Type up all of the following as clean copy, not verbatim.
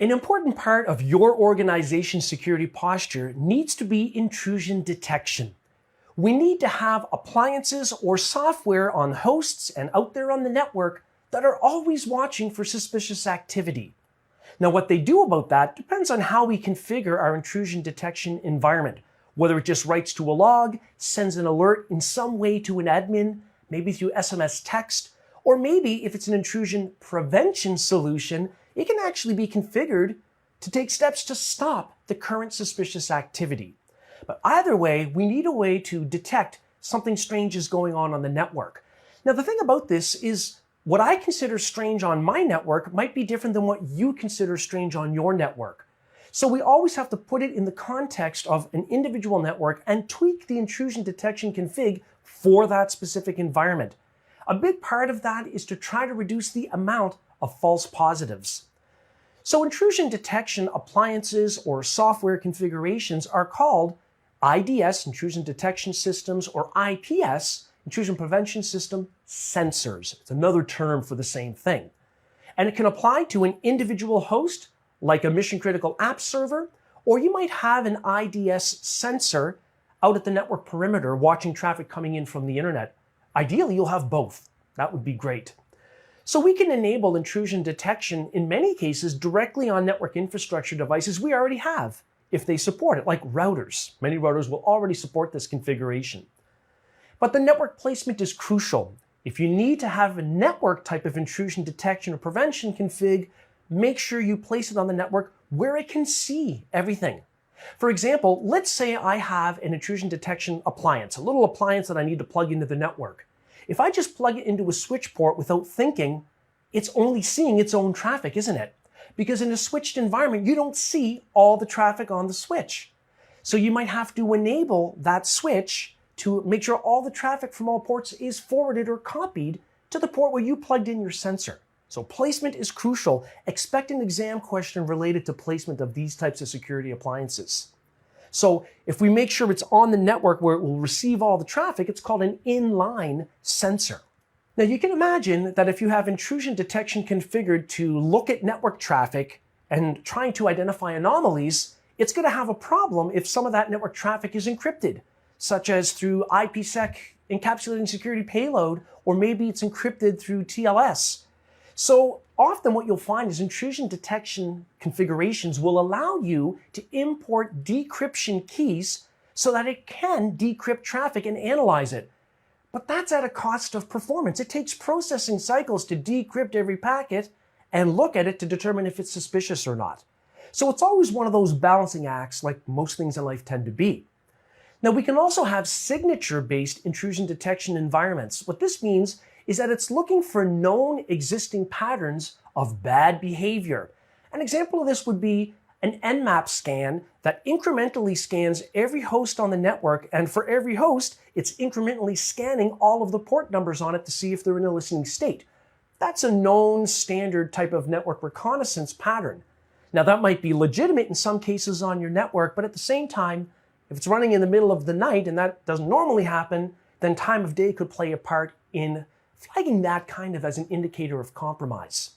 An important part of your organization's security posture needs to be intrusion detection. We need to have appliances or software on hosts and out there on the network that are always watching for suspicious activity. Now, what they do about that depends on how we configure our intrusion detection environment, whether it just writes to a log, sends an alert in some way to an admin, maybe through SMS text, or maybe if it's an intrusion prevention solution, it can actually be configured to take steps to stop the current suspicious activity. But either way, we need a way to detect something strange is going on the network. Now, the thing about this is what I consider strange on my network might be different than what you consider strange on your network. So we always have to put it in the context of an individual network and tweak the intrusion detection config for that specific environment. A big part of that is to try to reduce the amount of false positives. So intrusion detection appliances or software configurations are called IDS, intrusion detection systems, or IPS, intrusion prevention system sensors. It's another term for the same thing. And it can apply to an individual host, like a mission-critical app server, or you might have an IDS sensor out at the network perimeter watching traffic coming in from the internet. Ideally, you'll have both. That would be great. So we can enable intrusion detection in many cases directly on network infrastructure devices we already have, if they support it, like routers. Many routers will already support this configuration. But the network placement is crucial. If you need to have a network type of intrusion detection or prevention config, make sure you place it on the network where it can see everything. For example, let's say I have an intrusion detection appliance, a little appliance that I need to plug into the network. If I just plug it into a switch port without thinking, it's only seeing its own traffic, isn't it? Because in a switched environment, you don't see all the traffic on the switch. So you might have to enable that switch to make sure all the traffic from all ports is forwarded or copied to the port where you plugged in your sensor. So placement is crucial. Expect an exam question related to placement of these types of security appliances. So if we make sure it's on the network where it will receive all the traffic, it's called an inline sensor. Now you can imagine that if you have intrusion detection configured to look at network traffic and trying to identify anomalies, it's going to have a problem if some of that network traffic is encrypted, such as through IPsec encapsulating security payload, or maybe it's encrypted through TLS. So often what you'll find is intrusion detection configurations will allow you to import decryption keys so that it can decrypt traffic and analyze it. But that's at a cost of performance. It takes processing cycles to decrypt every packet and look at it to determine if it's suspicious or not. So it's always one of those balancing acts like most things in life tend to be. Now we can also have signature-based intrusion detection environments. What this means is that it's looking for known existing patterns of bad behavior. An example of this would be an Nmap scan that incrementally scans every host on the network, and for every host, it's incrementally scanning all of the port numbers on it to see if they're in a listening state. That's a known standard type of network reconnaissance pattern. Now that might be legitimate in some cases on your network, but at the same time, if it's running in the middle of the night, and that doesn't normally happen, then time of day could play a part in flagging that kind of as an indicator of compromise.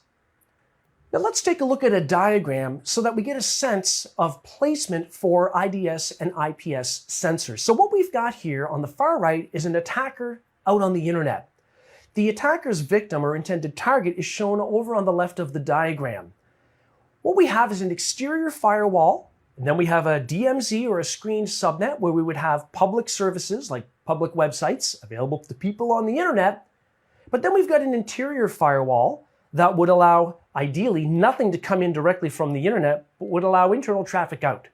Now let's take a look at a diagram so that we get a sense of placement for IDS and IPS sensors. So what we've got here on the far right is an attacker out on the internet. The attacker's victim or intended target is shown over on the left of the diagram. What we have is an exterior firewall, and then we have a DMZ or a screened subnet where we would have public services like public websites available to people on the internet. But then we've got an interior firewall that would allow, ideally, nothing to come in directly from the internet, but would allow internal traffic out.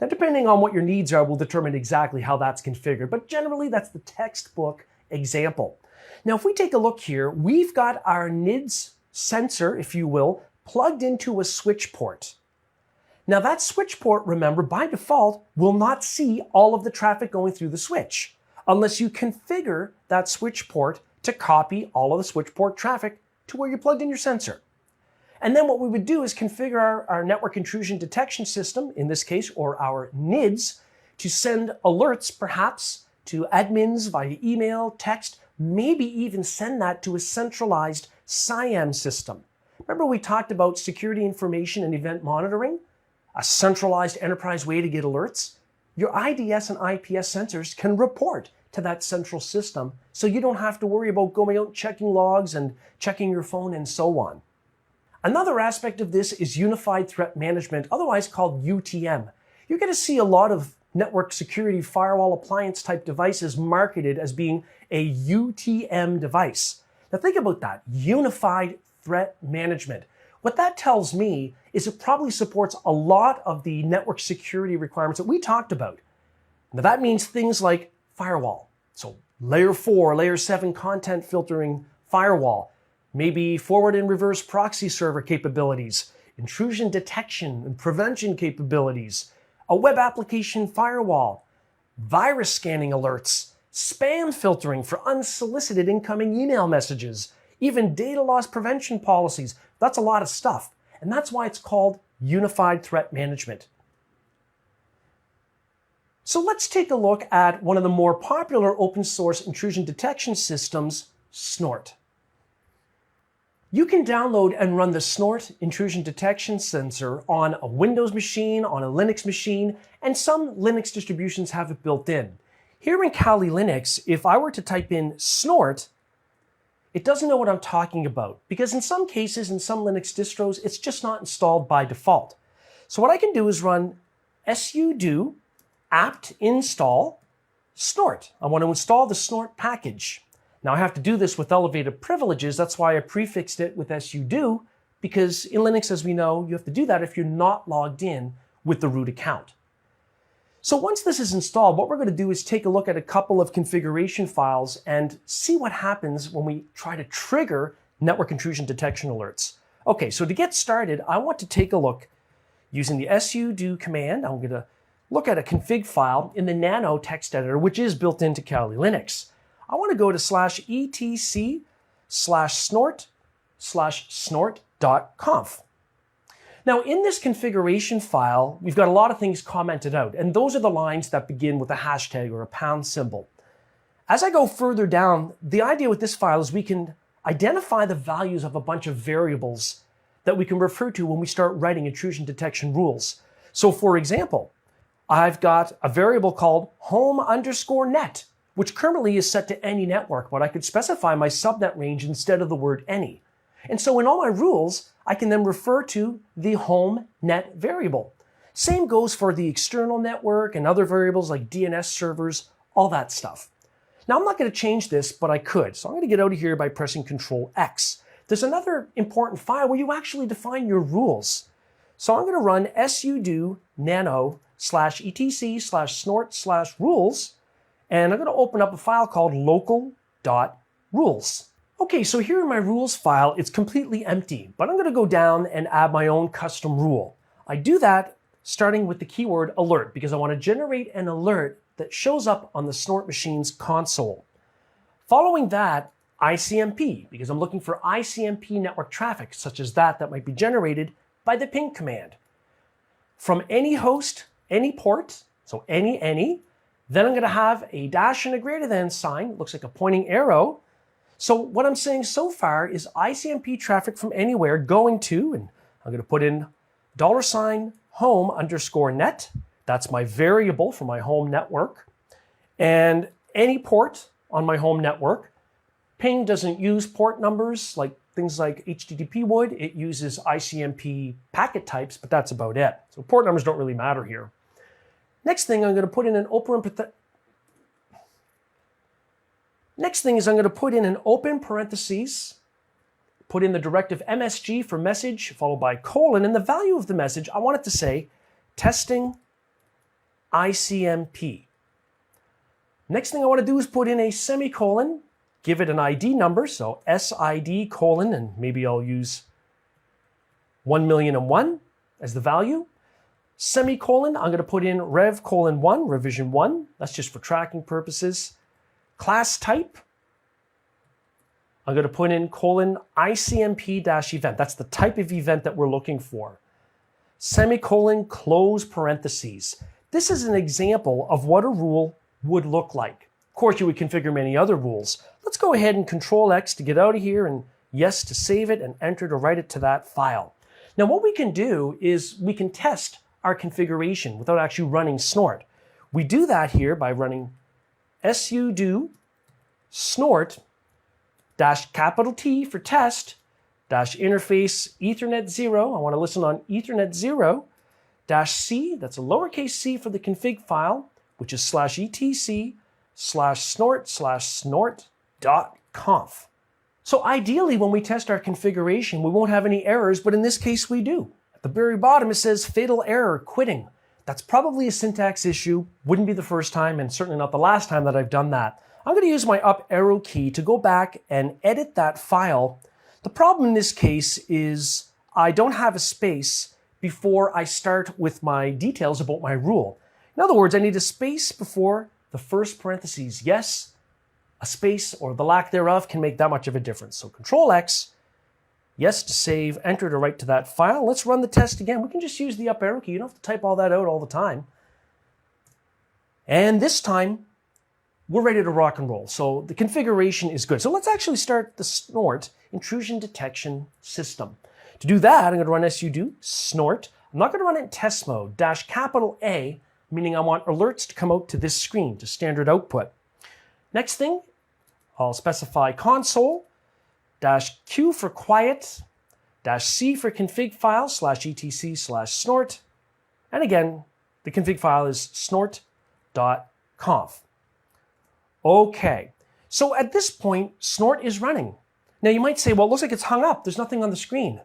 Now, depending on what your needs are, will determine exactly how that's configured, but generally that's the textbook example. Now, if we take a look here, we've got our NIDS sensor, if you will, plugged into a switch port. Now that switch port, remember, by default, will not see all of the traffic going through the switch, unless you configure that switch port to copy all of the switch port traffic to where you plugged in your sensor. And then what we would do is configure our network intrusion detection system, in this case, or our NIDS, to send alerts perhaps to admins via email, text, maybe even send that to a centralized SIAM system. Remember we talked about security information and event monitoring? A centralized enterprise way to get alerts? Your IDS and IPS sensors can report to that central system, so you don't have to worry about going out checking logs and checking your phone and so on. Another aspect of this is Unified Threat Management, otherwise called UTM. You're going to see a lot of network security firewall appliance type devices marketed as being a UTM device. Now think about that, Unified Threat Management. What that tells me is it probably supports a lot of the network security requirements that we talked about. Now that means things like firewall. So layer 4, layer 7 content filtering firewall, maybe forward and reverse proxy server capabilities, intrusion detection and prevention capabilities, a web application firewall, virus scanning alerts, spam filtering for unsolicited incoming email messages, even data loss prevention policies. That's a lot of stuff. And that's why it's called Unified Threat Management. So let's take a look at one of the more popular open source intrusion detection systems, Snort. You can download and run the Snort intrusion detection sensor on a Windows machine, on a Linux machine, and some Linux distributions have it built in. Here in Kali Linux, if I were to type in Snort, it doesn't know what I'm talking about because in some cases, in some Linux distros, it's just not installed by default. So what I can do is run sudo apt install Snort. I want to install the Snort package. Now I have to do this with elevated privileges. That's why I prefixed it with sudo, because in Linux, as we know, you have to do that if you're not logged in with the root account. So once this is installed, what we're going to do is take a look at a couple of configuration files and see what happens when we try to trigger network intrusion detection alerts. Okay, so to get started, I want to take a look using the sudo command. I'm going to look at a config file in the nano text editor, which is built into Kali Linux. I want to go to /etc/snort/snort.conf. Now in this configuration file, we've got a lot of things commented out, and those are the lines that begin with a hashtag or a pound symbol. As I go further down, the idea with this file is we can identify the values of a bunch of variables that we can refer to when we start writing intrusion detection rules. So for example, I've got a variable called home_net, which currently is set to any network, but I could specify my subnet range instead of the word any. And so in all my rules, I can then refer to the home net variable. Same goes for the external network and other variables like DNS servers, all that stuff. Now I'm not going to change this, but I could. So I'm going to get out of here by pressing Control X. There's another important file where you actually define your rules. So I'm going to run sudo nano /etc/snort/rules, and I'm going to open up a file called local.rules. Okay, so here in my rules file, it's completely empty, but I'm going to go down and add my own custom rule. I do that starting with the keyword alert because I want to generate an alert that shows up on the Snort machine's console. Following that, ICMP, because I'm looking for ICMP network traffic, such as that might be generated by the ping command. From any host, any port, so any, then I'm going to have a dash and a greater than sign, looks like a pointing arrow. So what I'm saying so far is ICMP traffic from anywhere going to, and I'm going to put in $home_net. That's my variable for my home network. And any port on my home network. Ping doesn't use port numbers like things like HTTP would. It uses ICMP packet types, but that's about it. So port numbers don't really matter here. Next thing I'm going to put in an open parentheses, put in the directive MSG for message, followed by colon, and the value of the message, I want it to say testing ICMP. Next thing I want to do is put in a semicolon, give it an ID number, so SID colon, and maybe I'll use 1,000,001 as the value. Semicolon, I'm going to put in rev:1, revision 1. That's just for tracking purposes. Class type, I'm going to put in :ICMP-event. That's the type of event that we're looking for. Semicolon, close parentheses. This is an example of what a rule would look like. Of course, you would configure many other rules. Let's go ahead and Control X to get out of here and yes to save it, and enter to write it to that file. Now what we can do is we can test our configuration without actually running snort. We do that here by running sudo snort -T for test -interface Ethernet 0. I want to listen on Ethernet 0 -C, that's a lowercase c for the config file, which is /etc/snort/snort.conf. So ideally, when we test our configuration, we won't have any errors, but in this case we do. At the very bottom, it says fatal error, quitting. That's probably a syntax issue. Wouldn't be the first time, and certainly not the last time that I've done that. I'm going to use my up arrow key to go back and edit that file. The problem in this case is I don't have a space before I start with my details about my rule. In other words, I need a space before the first parentheses. Yes, a space or the lack thereof can make that much of a difference. So Control X, yes to save, enter to write to that file. Let's run the test again. We can just use the up arrow key. You don't have to type all that out all the time. And this time, we're ready to rock and roll. So the configuration is good. So let's actually start the snort intrusion detection system. To do that, I'm going to run sudo snort. I'm not going to run it in test mode, -A, meaning I want alerts to come out to this screen, to standard output. Next thing, I'll specify console -Q for quiet, -C for config file /etc/snort. And again, the config file is snort.conf. Okay, so at this point, snort is running. Now you might say, well, it looks like it's hung up. There's nothing on the screen.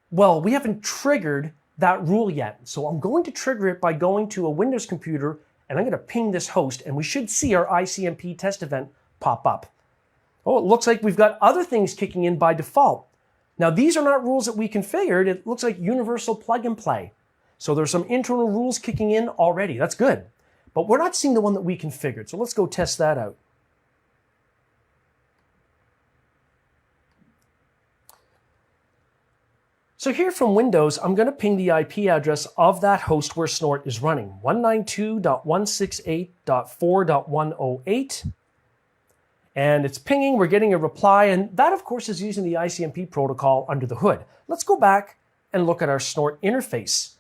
Well, we haven't triggered that rule yet. So I'm going to trigger it by going to a Windows computer, and I'm going to ping this host, and we should see our ICMP test event pop up. Oh, it looks like we've got other things kicking in by default. Now, these are not rules that we configured. It looks like universal plug and play. So there's some internal rules kicking in already. That's good. But we're not seeing the one that we configured. So let's go test that out. So here from Windows, I'm going to ping the IP address of that host where snort is running, 192.168.4.108. And it's pinging, we're getting a reply, and that of course is using the ICMP protocol under the hood. Let's go back and look at our snort interface.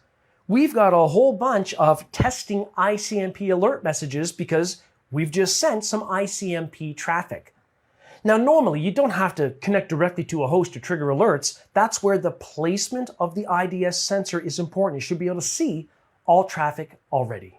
We've got a whole bunch of testing ICMP alert messages because we've just sent some ICMP traffic. Now, normally you don't have to connect directly to a host to trigger alerts. That's where the placement of the IDS sensor is important. You should be able to see all traffic already.